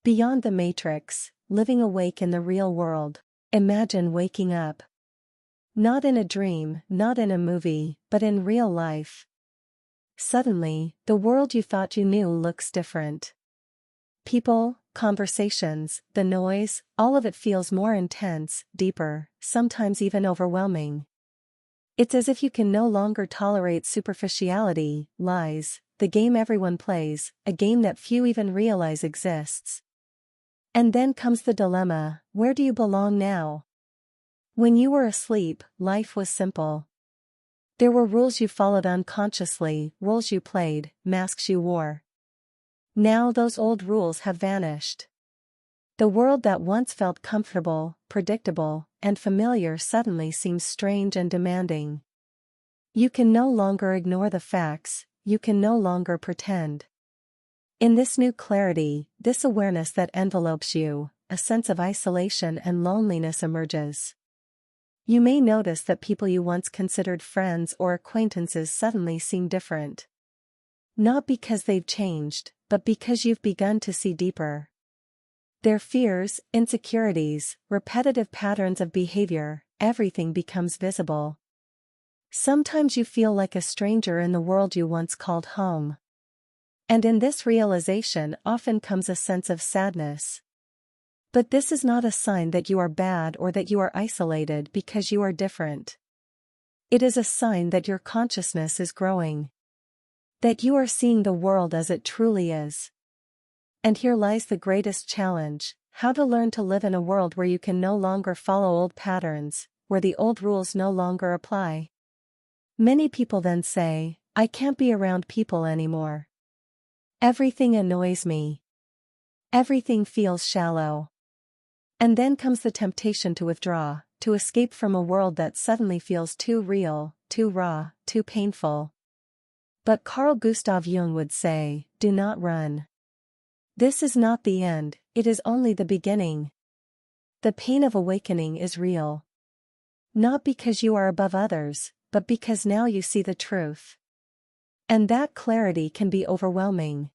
Beyond the matrix, living awake in the real world. Imagine waking up. Not in a dream, not in a movie, but in real life. Suddenly, the world you thought you knew looks different. People, conversations, the noise, all of it feels more intense, deeper, sometimes even overwhelming. It's as if you can no longer tolerate superficiality, lies, the game everyone plays, a game that few even realize exists. And then comes the dilemma: where do you belong now? When you were asleep, life was simple. There were rules you followed unconsciously, roles you played, masks you wore. Now those old rules have vanished. The world that once felt comfortable, predictable, and familiar suddenly seems strange and demanding. You can no longer ignore the facts, you can no longer pretend. In this new clarity, this awareness that envelopes you, a sense of isolation and loneliness emerges. You may notice that people you once considered friends or acquaintances suddenly seem different. Not because they've changed, but because you've begun to see deeper. Their fears, insecurities, repetitive patterns of behavior, everything becomes visible. Sometimes you feel like a stranger in the world you once called home. And in this realization often comes a sense of sadness. But this is not a sign that you are bad or that you are isolated because you are different. It is a sign that your consciousness is growing. That you are seeing the world as it truly is. And here lies the greatest challenge: how to learn to live in a world where you can no longer follow old patterns, where the old rules no longer apply. Many people then say, "I can't be around people anymore. Everything annoys me. Everything feels shallow." And then comes the temptation to withdraw, to escape from a world that suddenly feels too real, too raw, too painful. But Carl Gustav Jung would say, do not run. This is not the end, it is only the beginning. The pain of awakening is real. Not because you are above others, but because now you see the truth. And that clarity can be overwhelming.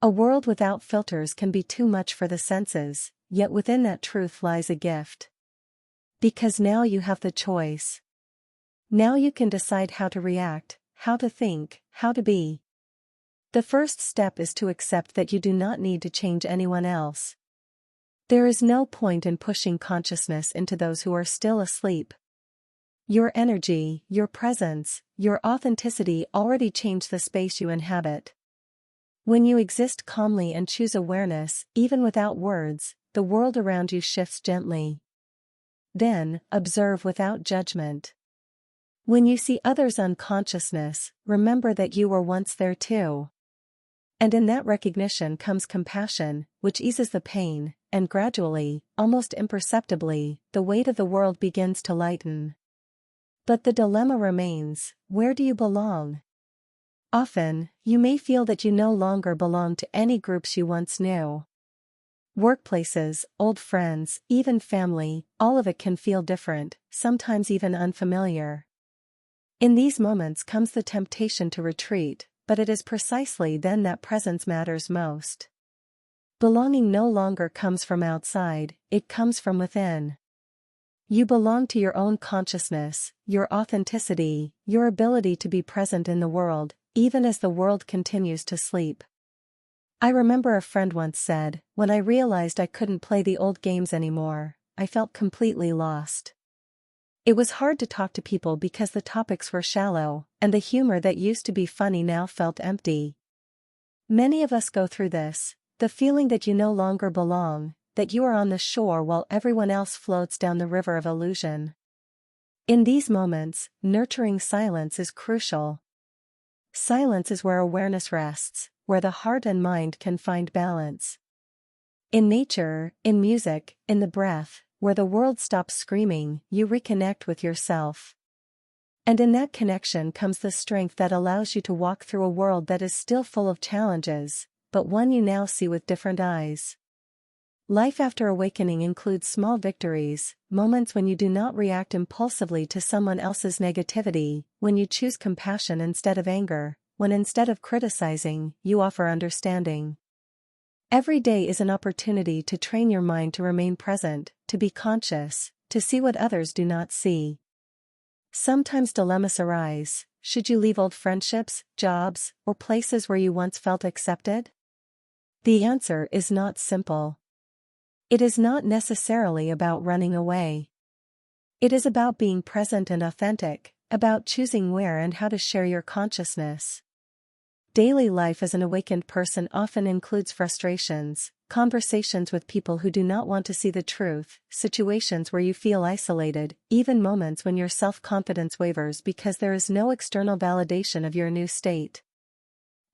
A world without filters can be too much for the senses, yet within that truth lies a gift. Because now you have the choice. Now you can decide how to react, how to think, how to be. The first step is to accept that you do not need to change anyone else. There is no point in pushing consciousness into those who are still asleep. Your energy, your presence, your authenticity already change the space you inhabit. When you exist calmly and choose awareness, even without words, the world around you shifts gently. Then, observe without judgment. When you see others' unconsciousness, remember that you were once there too. And in that recognition comes compassion, which eases the pain, and gradually, almost imperceptibly, the weight of the world begins to lighten. But the dilemma remains: where do you belong? Often, you may feel that you no longer belong to any groups you once knew. Workplaces, old friends, even family, all of it can feel different, sometimes even unfamiliar. In these moments comes the temptation to retreat, but it is precisely then that presence matters most. Belonging no longer comes from outside, it comes from within. You belong to your own consciousness, your authenticity, your ability to be present in the world, even as the world continues to sleep. I remember a friend once said, "When I realized I couldn't play the old games anymore, I felt completely lost." It was hard to talk to people because the topics were shallow, and the humor that used to be funny now felt empty. Many of us go through this, the feeling that you no longer belong, that you are on the shore while everyone else floats down the river of illusion. In these moments, nurturing silence is crucial. Silence is where awareness rests, where the heart and mind can find balance. In nature, in music, in the breath, where the world stops screaming, you reconnect with yourself. And in that connection comes the strength that allows you to walk through a world that is still full of challenges, but one you now see with different eyes. Life after awakening includes small victories, moments when you do not react impulsively to someone else's negativity, when you choose compassion instead of anger, when instead of criticizing, you offer understanding. Every day is an opportunity to train your mind to remain present, to be conscious, to see what others do not see. Sometimes dilemmas arise. Should you leave old friendships, jobs, or places where you once felt accepted? The answer is not simple. It is not necessarily about running away. It is about being present and authentic, about choosing where and how to share your consciousness. Daily life as an awakened person often includes frustrations, conversations with people who do not want to see the truth, situations where you feel isolated, even moments when your self-confidence wavers because there is no external validation of your new state.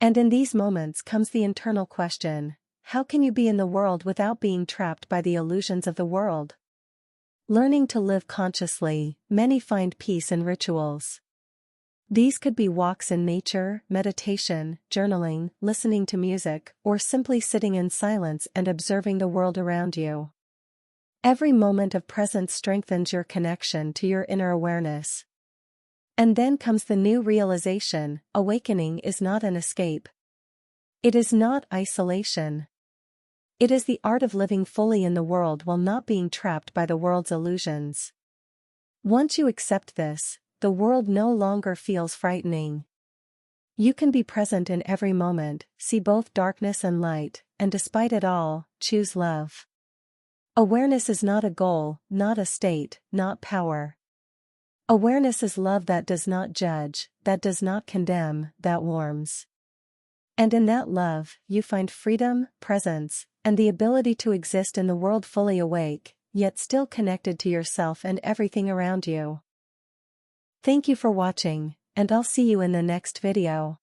And in these moments comes the internal question: how can you be in the world without being trapped by the illusions of the world? Learning to live consciously, many find peace in rituals. These could be walks in nature, meditation, journaling, listening to music, or simply sitting in silence and observing the world around you. Every moment of presence strengthens your connection to your inner awareness. And then comes the new realization: awakening is not an escape. It is not isolation. It is the art of living fully in the world while not being trapped by the world's illusions. Once you accept this, the world no longer feels frightening. You can be present in every moment, see both darkness and light, and despite it all, choose love. Awareness is not a goal, not a state, not power. Awareness is love that does not judge, that does not condemn, that warms. And in that love, you find freedom, presence, and the ability to exist in the world fully awake, yet still connected to yourself and everything around you. Thank you for watching, and I'll see you in the next video.